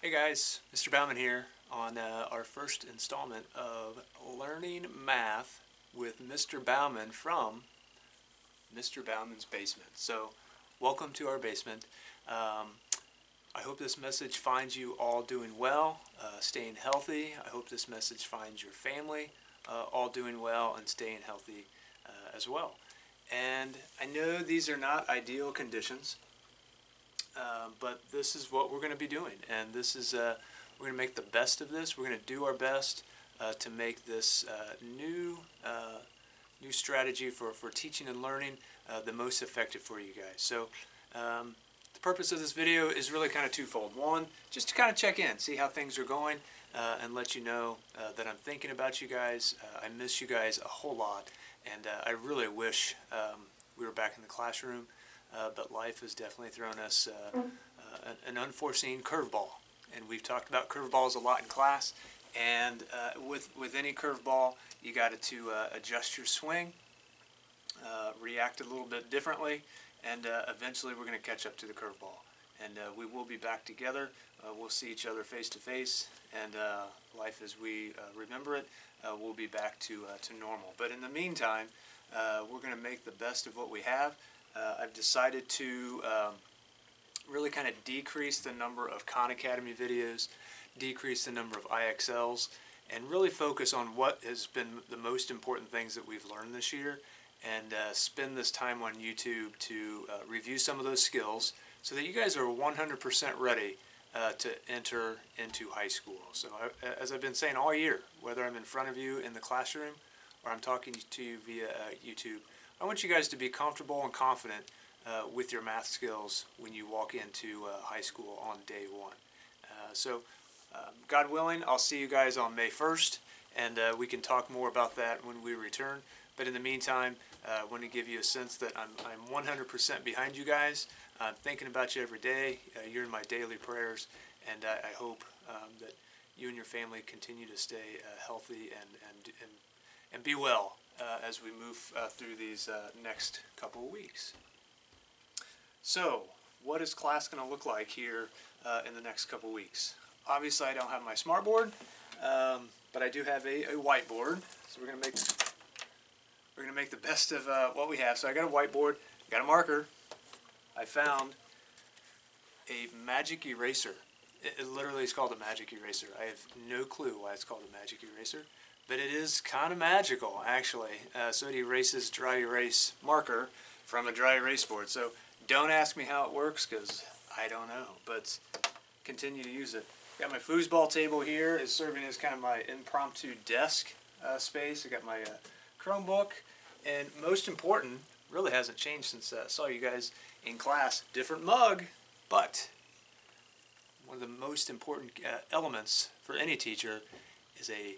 Hey guys, Mr. Bauman here on our first installment of Learning Math with Mr. Bauman from Mr. Bauman's Basement. So, welcome to our basement. I hope this message finds you all doing well, staying healthy. I hope this message finds your family all doing well and staying healthy as well. And I know these are not ideal conditions. But this is what we're going to be doing, and this is we're going to make the best of this. We're going to do our best to make this new strategy for teaching and learning the most effective for you guys. So the purpose of this video is really kind of twofold. One, just to kind of check in, see how things are going, and let you know that I'm thinking about you guys. I miss you guys a whole lot, and I really wish we were back in the classroom. But life has definitely thrown us an unforeseen curveball, and we've talked about curveballs a lot in class. And with any curveball, you got to adjust your swing, react a little bit differently, and eventually we're going to catch up to the curveball. And we will be back together. We'll see each other face to face, and life as we remember it will be back to normal. But in the meantime, we're going to make the best of what we have. I've decided to really kind of decrease the number of Khan Academy videos, decrease the number of IXLs, and really focus on what has been the most important things that we've learned this year, and spend this time on YouTube to review some of those skills so that you guys are 100% ready to enter into high school. So as I've been saying all year, whether I'm in front of you in the classroom or I'm talking to you via YouTube, I want you guys to be comfortable and confident with your math skills when you walk into high school on day one. God willing, I'll see you guys on May 1st, and we can talk more about that when we return. But in the meantime, I want to give you a sense that I'm 100% behind you guys. I'm thinking about you every day. You're in my daily prayers, and I hope that you and your family continue to stay healthy and be well as we move through these next couple of weeks. So, what is class going to look like here in the next couple of weeks? Obviously, I don't have my smartboard, but I do have a whiteboard. So we're going to make the best of what we have. So I got a whiteboard, got a marker. I found a magic eraser. It literally is called a magic eraser. I have no clue why it's called a magic eraser, but it is kind of magical, actually. So it erases dry erase marker from a dry erase board. So don't ask me how it works, because I don't know, but continue to use it. Got my foosball table here. It's serving as kind of my impromptu desk space. I got my Chromebook, and most important, really hasn't changed since I saw you guys in class, different mug, but one of the most important elements for any teacher is a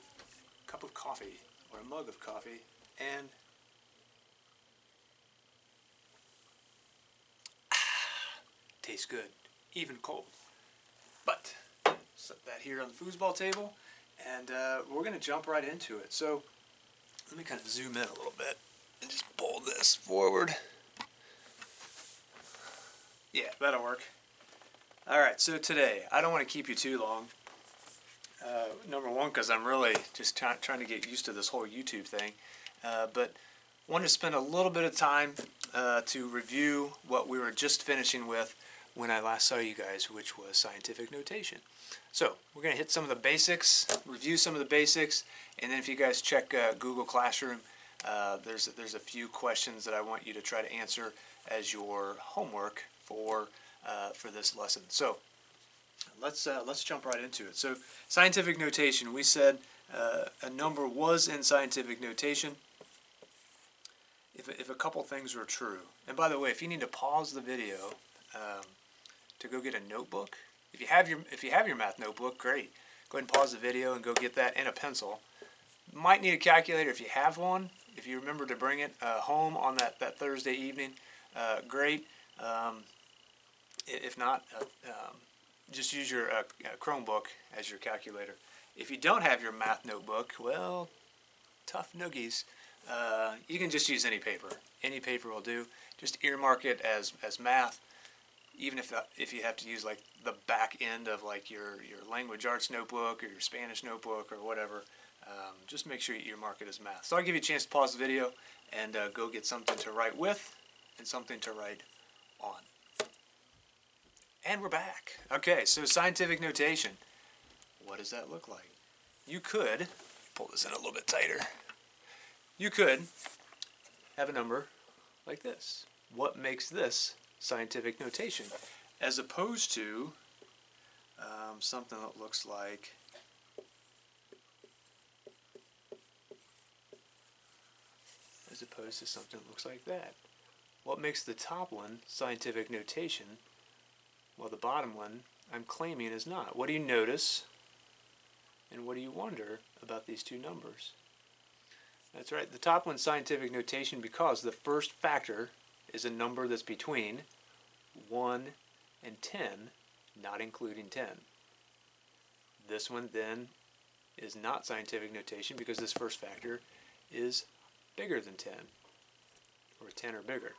cup of coffee or a mug of coffee, and tastes good, even cold. But set that here on the foosball table, and we're going to jump right into it. So let me kind of zoom in a little bit and just pull this forward. Yeah, that'll work. All right, so today, I don't want to keep you too long. Number one, because I'm really just trying to get used to this whole YouTube thing. But wanted to spend a little bit of time to review what we were just finishing with when I last saw you guys, which was scientific notation. So we're going to hit some of the basics, review some of the basics, and then if you guys check Google Classroom, there's a few questions that I want you to try to answer as your homework for this lesson. So let's jump right into it. So scientific notation, we said a number was in scientific notation if a couple things were true. And by the way, if you need to pause the video to go get a notebook, if you have your math notebook, great. Go ahead and pause the video and go get that and a pencil. Might need a calculator if you have one. If you remember to bring it home on that Thursday evening, great. If not, just use your Chromebook as your calculator. If you don't have your math notebook, well, tough noogies. You can just use any paper. Any paper will do. Just earmark it as math. even if you have to use like the back end of like your language arts notebook or your Spanish notebook or whatever, just make sure you mark it as math. So I'll give you a chance to pause the video and go get something to write with and something to write on. And we're back. Okay, so scientific notation. What does that look like? You could, pull this in a little bit tighter, you could have a number like this. What makes this scientific notation? As opposed to something that looks like that. What makes the top one scientific notation while the bottom one I'm claiming is not? What do you notice and what do you wonder about these two numbers? That's right, the top one's scientific notation because the first factor is a number that's between 1 and 10, not including 10. This one then is not scientific notation because this first factor is bigger than 10, or 10 or bigger.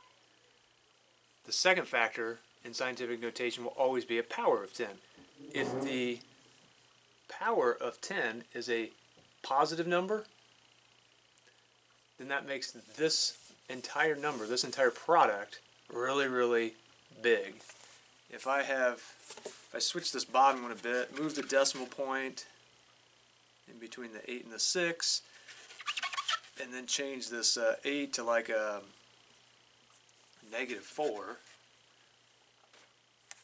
The second factor in scientific notation will always be a power of 10. If the power of 10 is a positive number, then that makes this entire number, this entire product, really, really big. If I switch this bottom one a bit, move the decimal point in between the 8 and the 6, and then change this 8 to like a -4,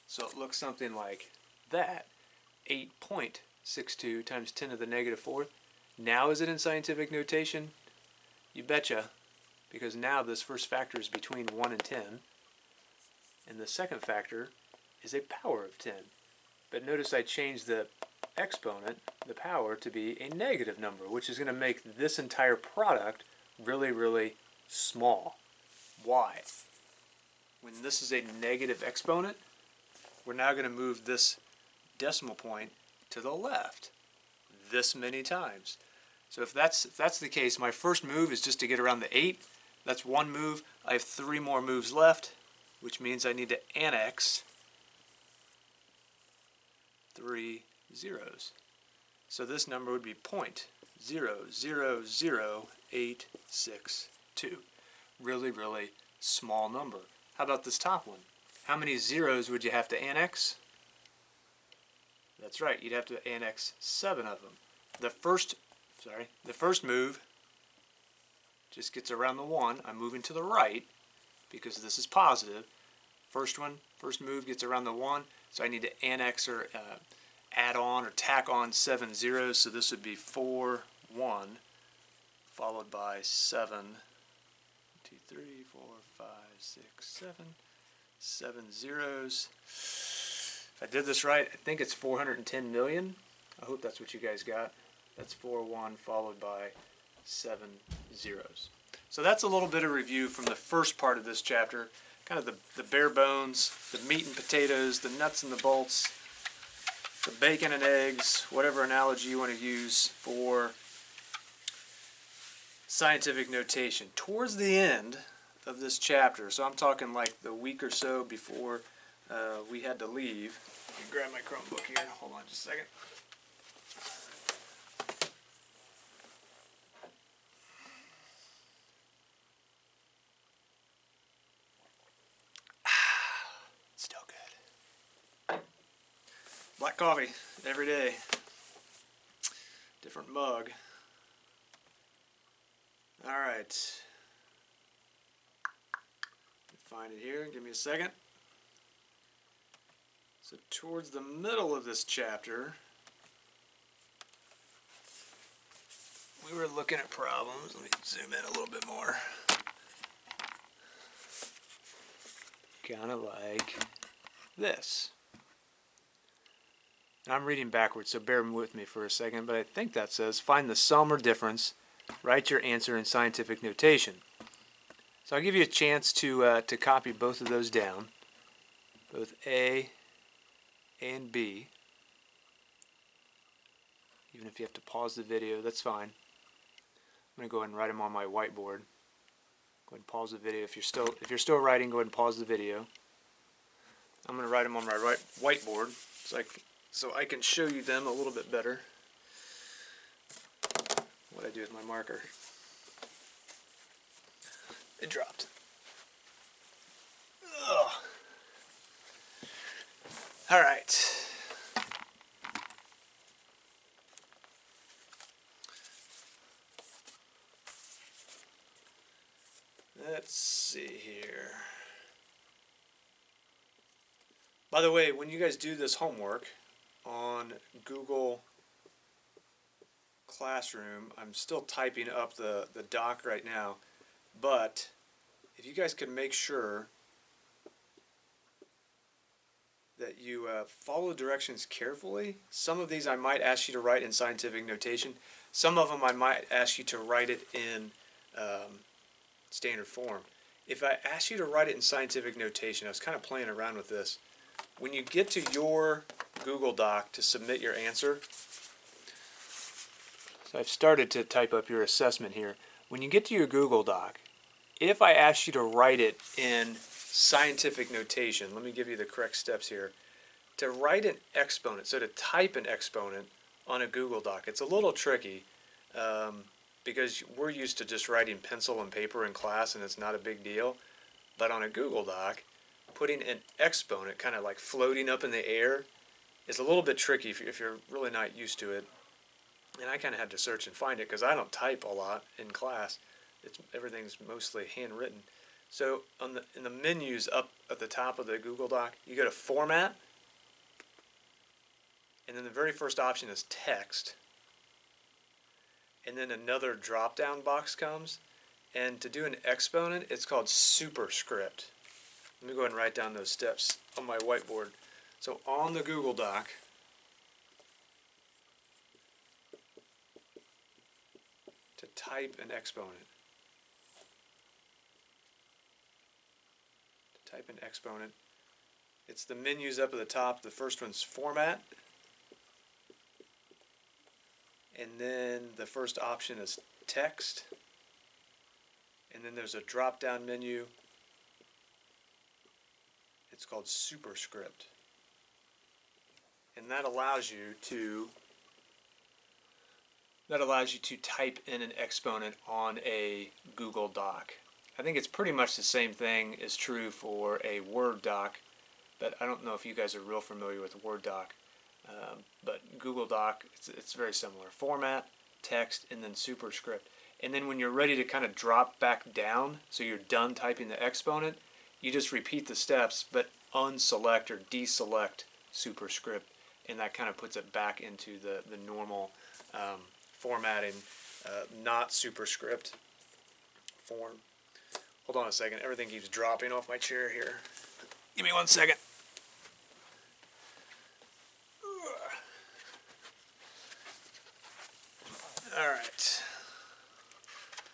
so it looks something like that. 8.62 times 10 to the -4. Now is it in scientific notation? You betcha, because now this first factor is between 1 and 10, and the second factor is a power of 10. But notice I changed the exponent, the power, to be a negative number, which is going to make this entire product really, really small. Why? When this is a negative exponent, we're now going to move this decimal point to the left this many times. So if that's the case, my first move is just to get around the 8. That's one move. I have 3 more moves left, which means I need to annex 3 zeros. So this number would be 0.000862. Really, really small number. How about this top one? How many zeros would you have to annex? That's right, you'd have to annex 7 of them. The first move just gets around the 1. I'm moving to the right because this is positive. First move gets around the 1, so I need to annex or add on or tack on 7 zeros. So this would be 4, 1, followed by 7, 2, 3, 4, 5, 6, 7, 7 zeros. If I did this right, I think it's 410 million. I hope that's what you guys got. That's 4, 1, followed by 7 zeros. So that's a little bit of review from the first part of this chapter, kind of the bare bones, the meat and potatoes, the nuts and the bolts, the bacon and eggs, whatever analogy you want to use for scientific notation. Towards the end of this chapter, so I'm talking like the week or so before we had to leave. Let me grab my Chromebook here. Hold on just a second. Still good. Black coffee every day. Different mug. All right. Find it here. Give me a second. So towards the middle of this chapter, we were looking at problems. Let me zoom in a little bit more. Kind of like this. And I'm reading backwards, so bear with me for a second, but I think that says, find the sum or difference, write your answer in scientific notation. So I'll give you a chance to copy both of those down, both A and B. Even if you have to pause the video, that's fine. I'm going to go ahead and write them on my whiteboard. Go ahead and pause the video. If you're still writing, go ahead and pause the video. I'm going to write them on my whiteboard so I can show you them a little bit better. What I do with my marker. It dropped. Ugh. All right. Let's see here. By the way, when you guys do this homework on Google Classroom, I'm still typing up the doc right now, but if you guys can make sure that you follow directions carefully. Some of these I might ask you to write in scientific notation. Some of them I might ask you to write it in standard form. If I ask you to write it in scientific notation, I was kind of playing around with this. When you get to your Google Doc to submit your answer, so I've started to type up your assessment here. When you get to your Google Doc, if I ask you to write it in scientific notation, let me give you the correct steps here. To write an exponent, so to type an exponent on a Google Doc, it's a little tricky because we're used to just writing pencil and paper in class and it's not a big deal. But on a Google Doc, putting an exponent kind of like floating up in the air is a little bit tricky if you're really not used to it. And I kind of had to search and find it because I don't type a lot in class. Everything's mostly handwritten. So in the menus up at the top of the Google Doc, you go to Format, and then the very first option is Text. And then another drop-down box comes, and to do an exponent, it's called superscript. Let me go ahead and write down those steps on my whiteboard. So on the Google Doc, to type an exponent. Type an exponent. It's the menus up at the top. The first one's Format. And then the first option is Text. And then there's a drop-down menu. It's called Superscript. And that allows you to type in an exponent on a Google Doc. I think it's pretty much the same thing is true for a Word doc, but I don't know if you guys are real familiar with Word doc. But Google Doc, it's very similar. Format, Text, and then Superscript. And then when you're ready to kind of drop back down, so you're done typing the exponent, you just repeat the steps, but unselect or deselect Superscript, and that kind of puts it back into the normal formatting, not Superscript form. Hold on a second. Everything keeps dropping off my chair here. Give me 1 second. Alright.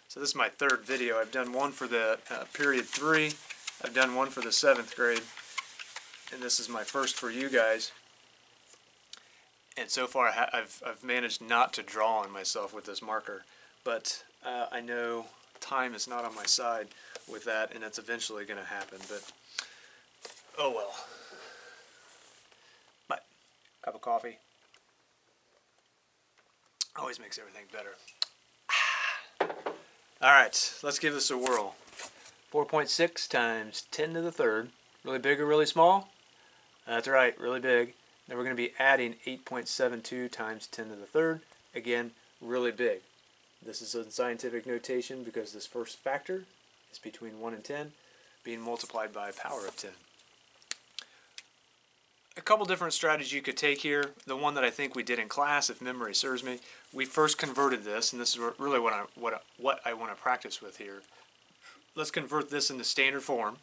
So this is my third video. I've done one for the period 3. I've done one for the 7th grade. And this is my first for you guys. And so far I've managed not to draw on myself with this marker. But I know time is not on my side with that, and it's eventually going to happen. But oh well. But cup of coffee always makes everything better. Alright, let's give this a whirl. 4.6 times 10 to the third. Really big or really small? That's right, really big. Then we're going to be adding 8.72 times 10 to the third. Again, really big. This is in scientific notation because this first factor is between 1 and 10 being multiplied by a power of 10. A couple different strategies you could take here. The one that I think we did in class, if memory serves me, we first converted this, and this is really what I want to practice with here. Let's convert this into standard form.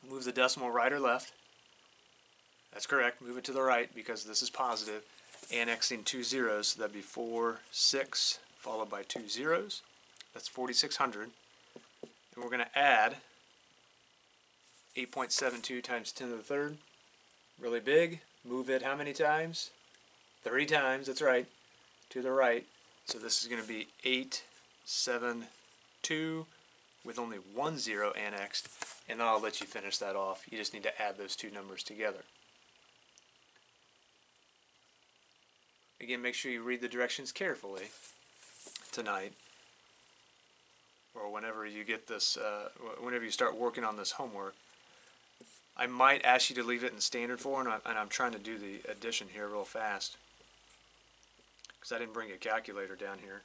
Move the decimal right or left. That's correct. Move it to the right because this is positive. Annexing 2 zeros, so that'd be 4, 6, followed by 2 zeros. That's 4,600. And we're going to add 8.72 times 10 to the third. Really big. Move it how many times? 3 times, that's right, to the right. So this is going to be 8, 7, 2, with only one zero annexed, and then I'll let you finish that off. You just need to add those two numbers together. Again, make sure you read the directions carefully tonight, or whenever you get this, whenever you start working on this homework. I might ask you to leave it in standard form, and I'm trying to do the addition here real fast because I didn't bring a calculator down here.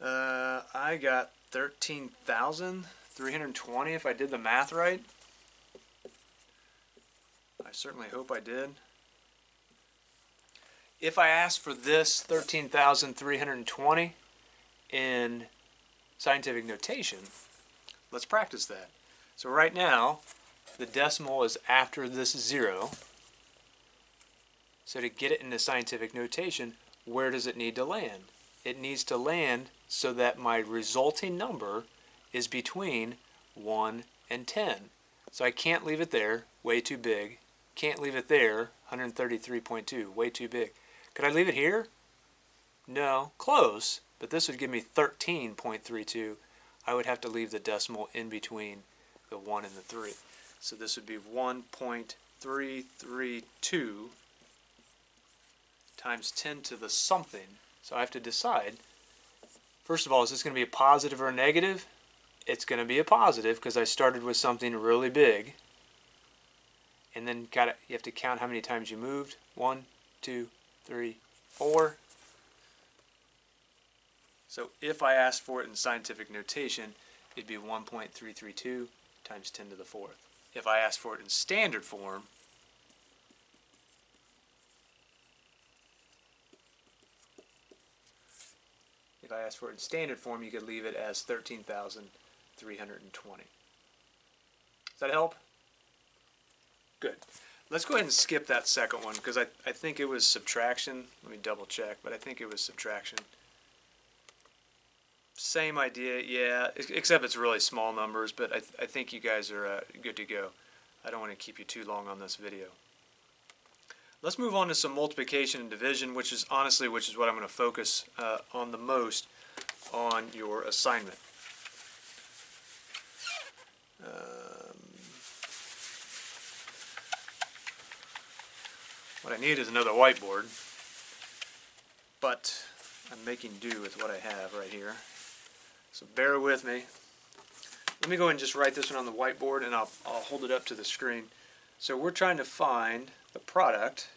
I got 13,320 if I did the math right. I certainly hope I did. If I ask for this 13,320 in scientific notation, let's practice that. So right now, the decimal is after this zero. So to get it into scientific notation, where does it need to land? It needs to land so that my resulting number is between 1 and 10. So I can't leave it there, way too big. Can't leave it there, 133.2, way too big. Could I leave it here? No, close, but this would give me 13.32. I would have to leave the decimal in between the 1 and the 3. So this would be 1.332 times 10 to the something. So I have to decide, first of all, is this going to be a positive or a negative? It's going to be a positive because I started with something really big. And then you have to count how many times you moved. 1, 2, 3, 4. So if I asked for it in scientific notation, it'd be 1.332 times 10 to the 4th. If I asked for it in standard form, you could leave it as 13,320. Does that help? Good. Let's go ahead and skip that second one because I think it was subtraction. Let me double check, but I think it was subtraction. Same idea, yeah, except it's really small numbers, but I think you guys are good to go. I don't want to keep you too long on this video. Let's move on to some multiplication and division, which is what I'm going to focus on the most on your assignment. What I need is another whiteboard, but I'm making do with what I have right here. So bear with me. Let me go ahead and just write this one on the whiteboard, and I'll hold it up to the screen. So we're trying to find the product.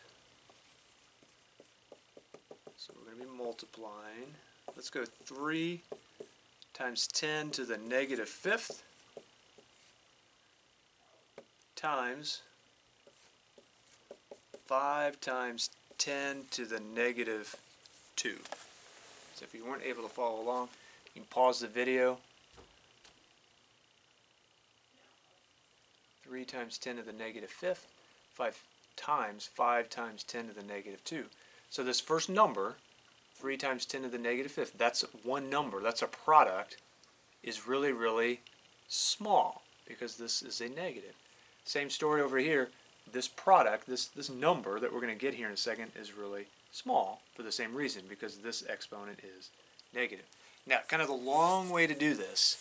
So we're going to be multiplying. Let's go 3 times 10 to the negative 5th times 5 times 10 to the negative 2. So if you weren't able to follow along, you can pause the video. 3 times 10 to the negative 5th, 5 times 10 to the negative 2. So this first number, 3 times 10 to the negative 5th, that's one number, that's a product, is really, really small because this is a negative. Same story over here. This product, this number that we're going to get here in a second is really small for the same reason, because this exponent is negative. Now, kind of the long way to do this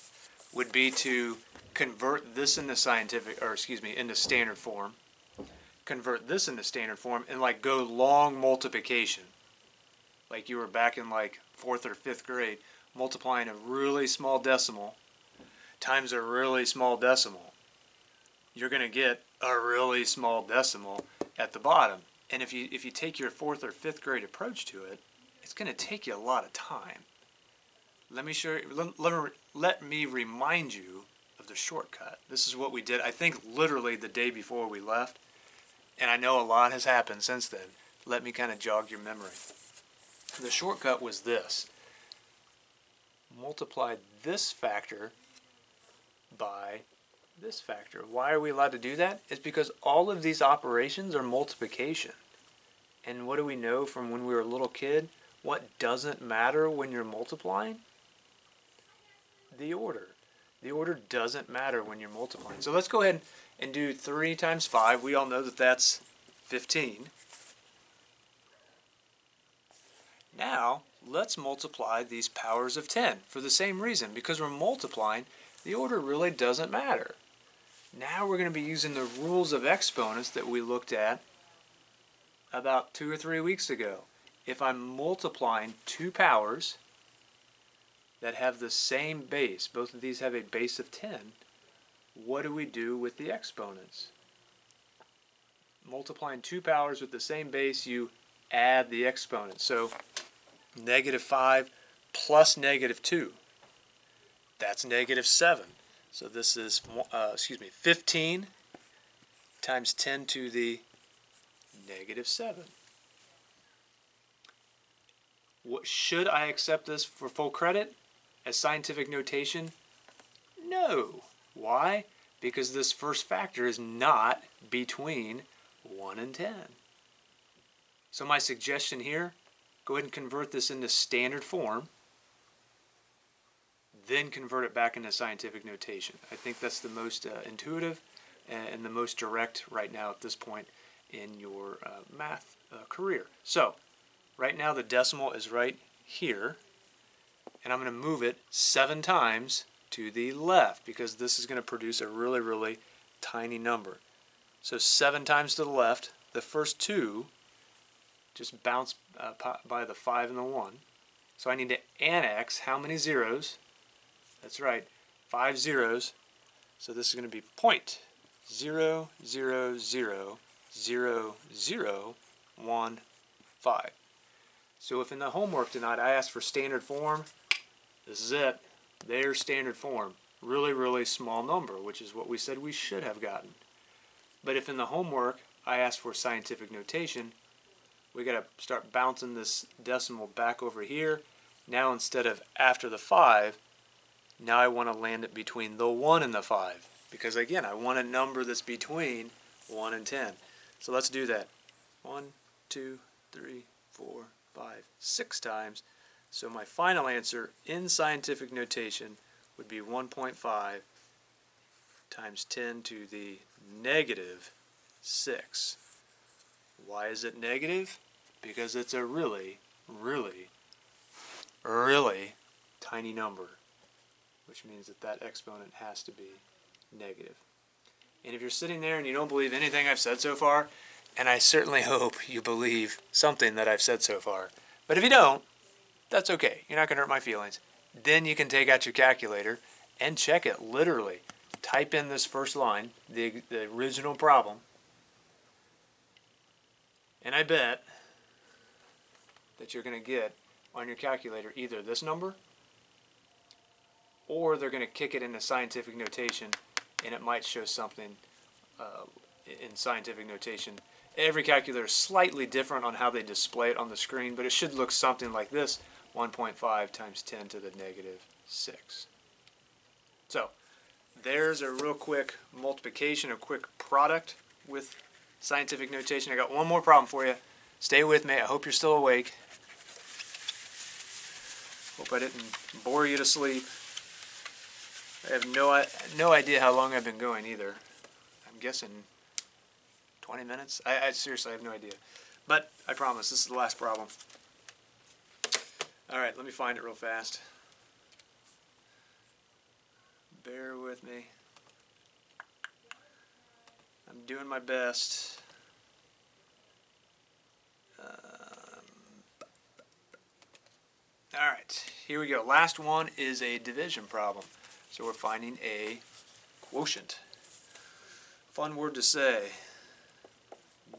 would be to convert this into into standard form. Convert this into standard form and like go long multiplication. Like you were back in like 4th or 5th grade, multiplying a really small decimal times a really small decimal. You're going to get a really small decimal at the bottom. And if you take your 4th or 5th grade approach to it, it's going to take you a lot of time. Let me remind you of the shortcut. This is what we did, I think, literally the day before we left. And I know a lot has happened since then. Let me kind of jog your memory. The shortcut was this. Multiply this factor by this factor. Why are we allowed to do that? It's because all of these operations are multiplication. And what do we know from when we were a little kid? What doesn't matter when you're multiplying? The order. The order doesn't matter when you're multiplying. So let's go ahead and do 3 times 5. We all know that that's 15. Now, let's multiply these powers of 10 for the same reason. Because we're multiplying, the order really doesn't matter. Now we're going to be using the rules of exponents that we looked at about 2 or 3 weeks ago. If I'm multiplying two powers that have the same base, both of these have a base of 10, what do we do with the exponents? Multiplying two powers with the same base, you add the exponents. So -5 plus -2, that's -7. So this is 15 times 10 to the -7. Should I accept this for full credit as scientific notation? No. Why? Because this first factor is not between 1 and 10. So my suggestion here, go ahead and convert this into standard form, then convert it back into scientific notation. I think that's the most intuitive and the most direct right now at this point in your math career. So right now the decimal is right here, and I'm going to move it 7 times to the left because this is going to produce a really, really tiny number. So 7 times to the left, the first two just bounce by the 5 and the 1. So I need to annex how many zeros? That's right, 5 zeros. So this is going to be 0.0000015. So if in the homework tonight I asked for standard form, this is it. There's standard form. Really, really small number, which is what we said we should have gotten. But if in the homework I asked for scientific notation, we got to start bouncing this decimal back over here. Now instead of after the 5, now I want to land it between the 1 and the 5. Because again, I want a number that's between 1 and 10. So let's do that. 1, 2, 3, 4, 5, 6 times. So my final answer in scientific notation would be 1.5 times 10 to the -6. Why is it negative? Because it's a really, really, really tiny number, which means that that exponent has to be negative. And if you're sitting there and you don't believe anything I've said so far, and I certainly hope you believe something that I've said so far, but if you don't, that's okay. You're not going to hurt my feelings. Then you can take out your calculator and check it literally. Type in this first line, the original problem, and I bet that you're going to get on your calculator either this number or they're going to kick it into scientific notation and it might show something in scientific notation. Every calculator is slightly different on how they display it on the screen, but it should look something like this: 1.5 times 10 to the -6. So there's a real quick multiplication, a quick product with scientific notation. I got one more problem for you. Stay with me. I hope you're still awake. Hope I didn't bore you to sleep. I have no idea how long I've been going either. I'm guessing 20 minutes? I seriously have no idea. But I promise, this is the last problem. Alright, let me find it real fast. Bear with me. I'm doing my best. Alright, here we go. Last one is a division problem. So we're finding a quotient. Fun word to say.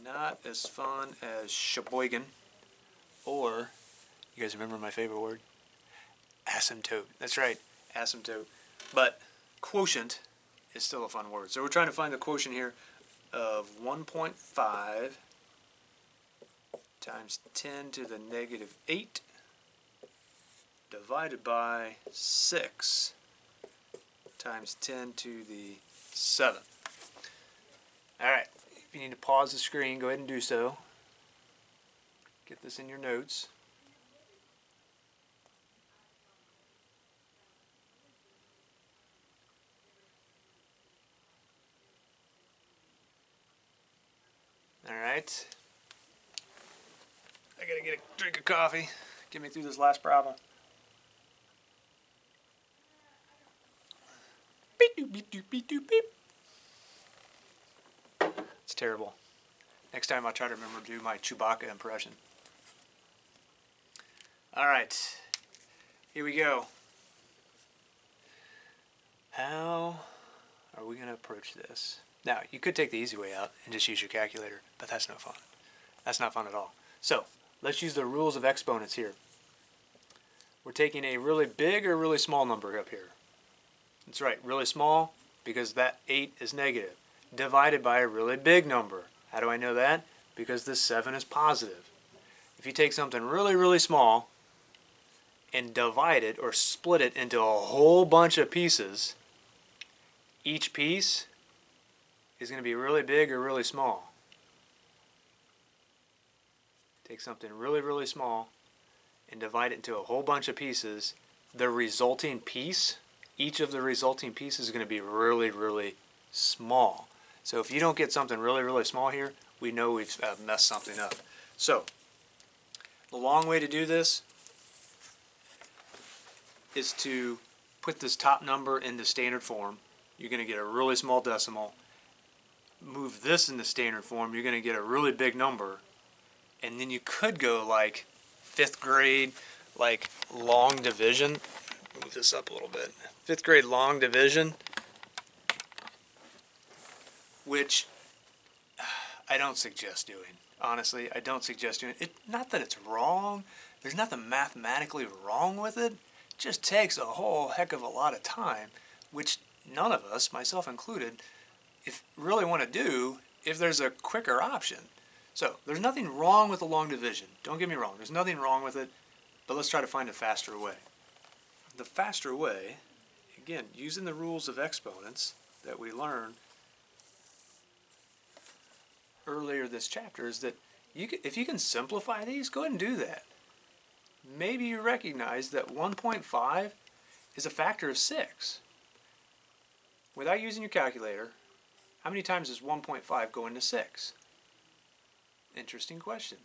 Not as fun as Sheboygan, or, you guys remember my favorite word? Asymptote. That's right, asymptote. But quotient is still a fun word. So we're trying to find the quotient here of 1.5 times 10 to the -8 divided by 6 times 10 to the 7. Alright, if you need to pause the screen, go ahead and do so. Get this in your notes. Alright. I gotta get a drink of coffee. Get me through this last problem. Beep, doop, beep, doop, beep. It's terrible. Next time I'll try to remember to do my Chewbacca impression. All right, here we go. How are we going to approach this? Now, you could take the easy way out and just use your calculator, but that's no fun. That's not fun at all. So, let's use the rules of exponents here. We're taking a really big or really small number up here. That's right, really small, because that 8 is negative, divided by a really big number. How do I know that? Because this 7 is positive. If you take something really, really small and divide it or split it into a whole bunch of pieces, each piece is going to be really big or really small. Take something really, really small and divide it into a whole bunch of pieces. The resulting piece, each of the resulting pieces is going to be really, really small. So if you don't get something really, really small here, we know we've messed something up. So the long way to do this is to put this top number into standard form. You're going to get a really small decimal. Move this into standard form, you're going to get a really big number. And then you could go like 5th grade, like long division. Move this up a little bit. 5th grade long division, which I don't suggest doing. Honestly, I don't suggest doing it. Not that it's wrong. There's nothing mathematically wrong with it. It just takes a whole heck of a lot of time, which none of us, myself included, really want to do if there's a quicker option. So there's nothing wrong with the long division. Don't get me wrong. There's nothing wrong with it, but let's try to find a faster way. The faster way, again, using the rules of exponents that we learned earlier this chapter, is that if you can simplify these, go ahead and do that. Maybe you recognize that 1.5 is a factor of 6. Without using your calculator, how many times does 1.5 go into 6? Interesting question.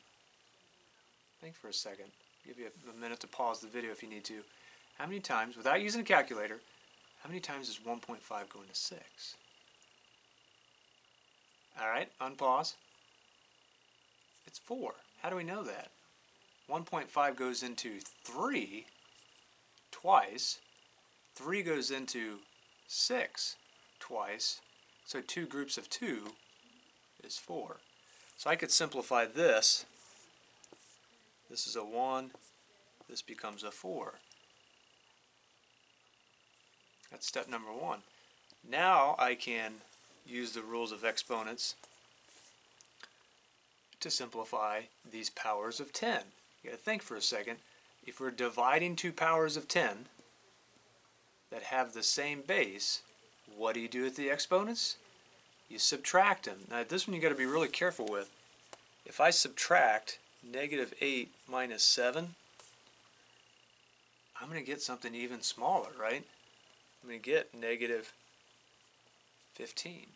Think for a second. Give you a minute to pause the video if you need to. How many times, without using a calculator, how many times does 1.5 go into 6? Alright, unpause. It's 4. How do we know that? 1.5 goes into 3 twice. 3 goes into 6 twice. So 2 groups of 2 is 4. So I could simplify this. This is a 1. This becomes a 4. That's step number 1. Now I can use the rules of exponents to simplify these powers of 10. You got to think for a second. If we're dividing two powers of 10 that have the same base, what do you do with the exponents? You subtract them. Now this one you got to be really careful with. If I subtract negative 8 minus 7, I'm going to get something even smaller, right? I'm going to get negative 15.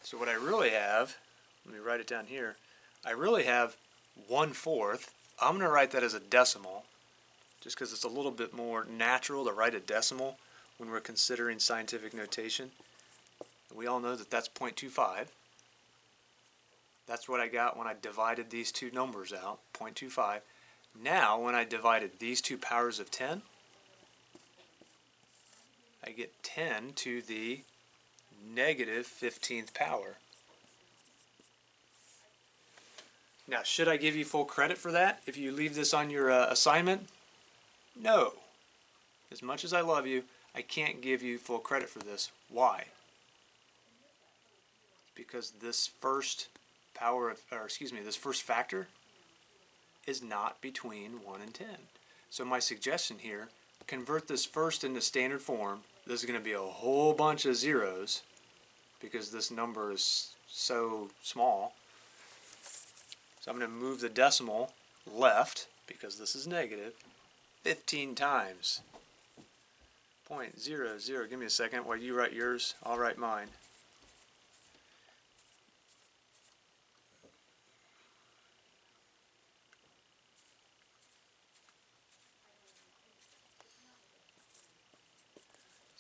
So what I really have, let me write it down here, I really have 1/4. I'm going to write that as a decimal, just because it's a little bit more natural to write a decimal when we're considering scientific notation. We all know that that's 0.25. That's what I got when I divided these two numbers out, 0.25. Now, when I divided these two powers of 10, I get 10 to the negative 15th power. Now, should I give you full credit for that if you leave this on your assignment? No. As much as I love you, I can't give you full credit for this. Why? Because this first this first factor is not between 1 and 10. So my suggestion here, convert this first into standard form. This is going to be a whole bunch of zeros because this number is so small. So I'm going to move the decimal left because this is negative 15 times. 0.00. Give me a second while you write yours. I'll write mine.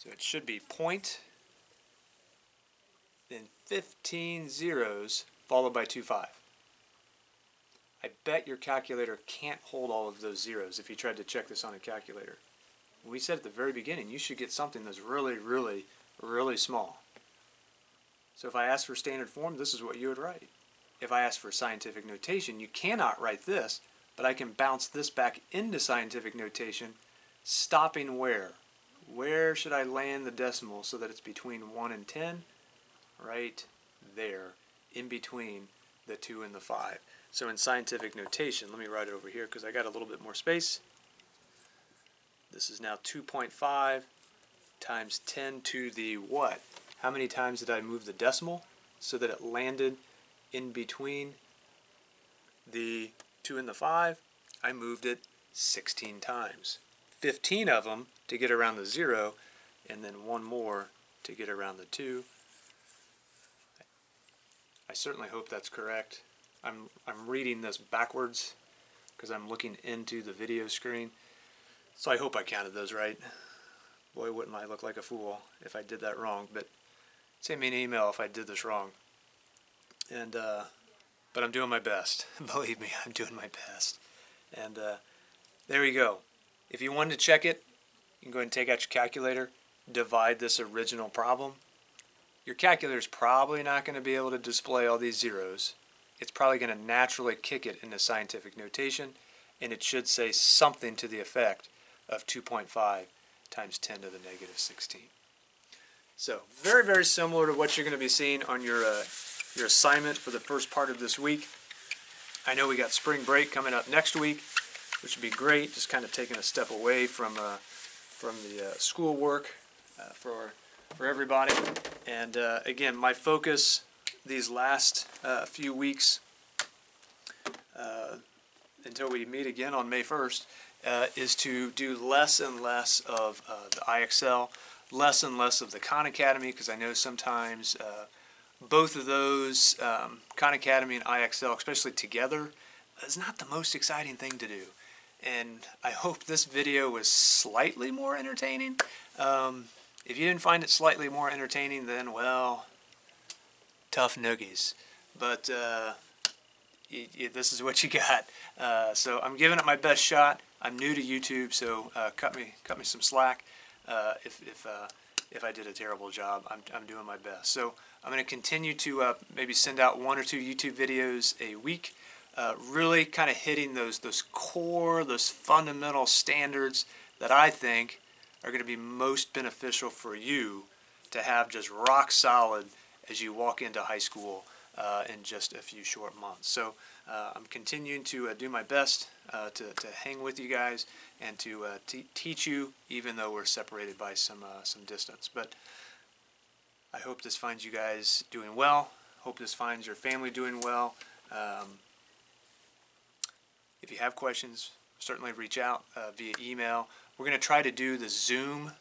So it should be point, then 15 zeros, followed by 2 5. I bet your calculator can't hold all of those zeros if you tried to check this on a calculator. We said at the very beginning, you should get something that's really, really, really small. So if I ask for standard form, this is what you would write. If I ask for scientific notation, you cannot write this, but I can bounce this back into scientific notation, stopping where? Where should I land the decimal so that it's between 1 and 10? Right there, in between the 2 and the 5. So in scientific notation, let me write it over here because I got a little bit more space. This is now 2.5 times 10 to the what? How many times did I move the decimal so that it landed in between the 2 and the 5? I moved it 16 times. 15 of them to get around the 0, and then one more to get around the 2. I certainly hope that's correct. I'm reading this backwards because I'm looking into the video screen. So I hope I counted those right. Boy, wouldn't I look like a fool if I did that wrong. But send me an email if I did this wrong. And but I'm doing my best. Believe me, I'm doing my best. And there you go. If you wanted to check it, you can go ahead and take out your calculator, divide this original problem. Your calculator is probably not going to be able to display all these zeros. It's probably going to naturally kick it into scientific notation, and it should say something to the effect of 2.5 times 10 to the negative 16. So very, very similar to what you're going to be seeing on your assignment for the first part of this week. I know we got spring break coming up next week, which would be great, just kind of taking a step away from the school work for everybody. And again, my focus these last few weeks until we meet again on May 1st is to do less and less of the IXL, less and less of the Khan Academy, because I know sometimes both of those, Khan Academy and IXL, especially together, is not the most exciting thing to do. And I hope this video was slightly more entertaining. If you didn't find it slightly more entertaining, then, well, tough noogies. But this is what you got. So I'm giving it my best shot. I'm new to YouTube, so cut me some slack if I did a terrible job. I'm doing my best. So I'm going to continue to maybe send out 1 or 2 YouTube videos a week, really kind of hitting those core, those fundamental standards that I think are going to be most beneficial for you to have just rock solid as you walk into high school in just a few short months. So I'm continuing to do my best to hang with you guys and to teach you, even though we're separated by some distance. But I hope this finds you guys doing well. Hope this finds your family doing well. If you have questions, certainly reach out via email. We're going to try to do the Zoom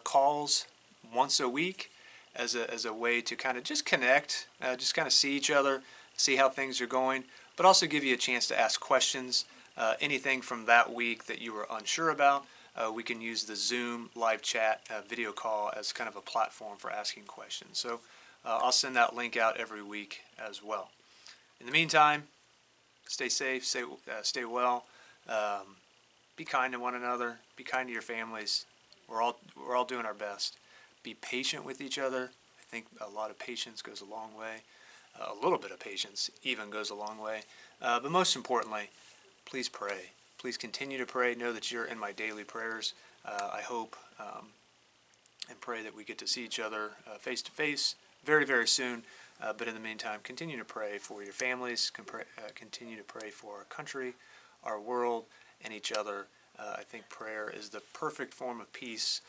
calls once a week as a way to kind of just connect, just kind of see each other, see how things are going, but also give you a chance to ask questions. Anything from that week that you were unsure about, we can use the Zoom live chat video call as kind of a platform for asking questions. So I'll send that link out every week as well. In the meantime, stay safe, stay well, be kind to one another, be kind to your families. We're all doing our best. Be patient with each other. I think a lot of patience goes a long way. A little bit of patience even goes a long way. But most importantly, please pray. Please continue to pray. Know that you're in my daily prayers. I hope and pray that we get to see each other face to face very, very soon. But in the meantime, continue to pray for your families. Continue to pray for our country, our world, and each other. I think prayer is the perfect form of peace,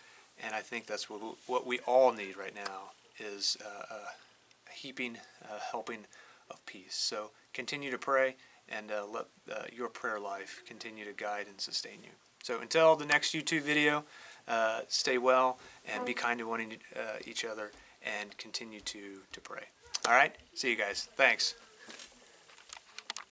and I think that's what we all need right now is a heaping helping of peace. So continue to pray, and let your prayer life continue to guide and sustain you. So until the next YouTube video, stay well and be kind to each other, and continue to pray. All right? See you guys. Thanks.